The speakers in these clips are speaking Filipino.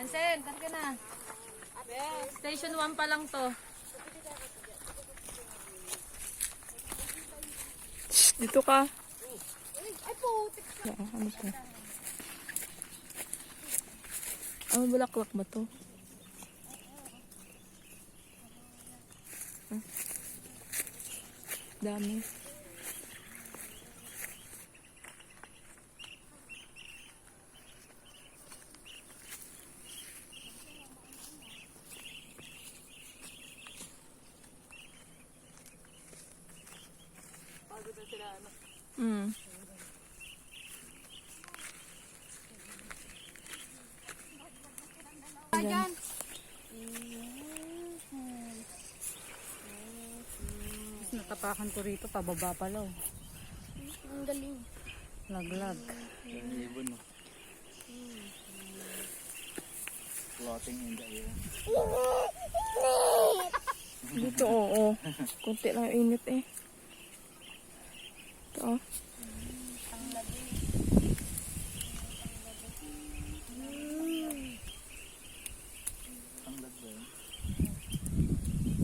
Hansen, tara na. Station 1 pa lang to. Shh, dito ka. Ay, putik. Ano to? Bulaklak ba to? Dami. Pagod na sila, ano. Ayan. Natapakan ko rito, pababa pala. Oh. Ang galing. Laglag. Ibon, no? Floating in the air. Dito, oo. Kunti lang yung init eh. Ito, oh. Tanglad ba yun?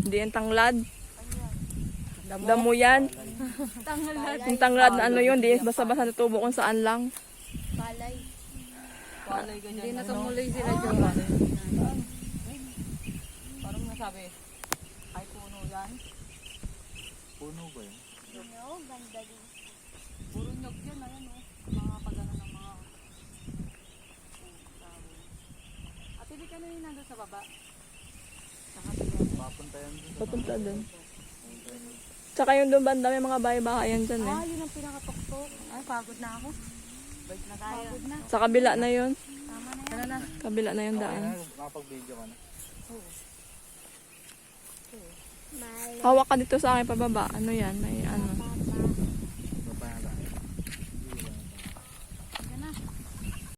Hindi yan tanglad. Damo yan. Tanglad. Yung tanglad na ano yun, di basta-basta natubo kung saan lang. Palay. Palay ganyan. Hindi na tumuloy sila dyan. Parang nasabi, ay puno yan. Puno ba yun? No, ganda din. Puro nyog yan, ayan o. Mga pagano ng mga... At hindi ka na yun nandun sa baba. Papunta yan dun. Papunta dun. Tsaka yung doon banda may mga bahay-bahayan dyan eh. Ah, yun ang pinakatuktok. Ay, pagod na ako. Balik na tayo. Pagod na. Sa kabila na yun. Tama na yan. Tara na. Kabila na yung Okay daan. na, makapag-video ka na. Malay. Hawak ka dito sa akin pababa. Ano yan? May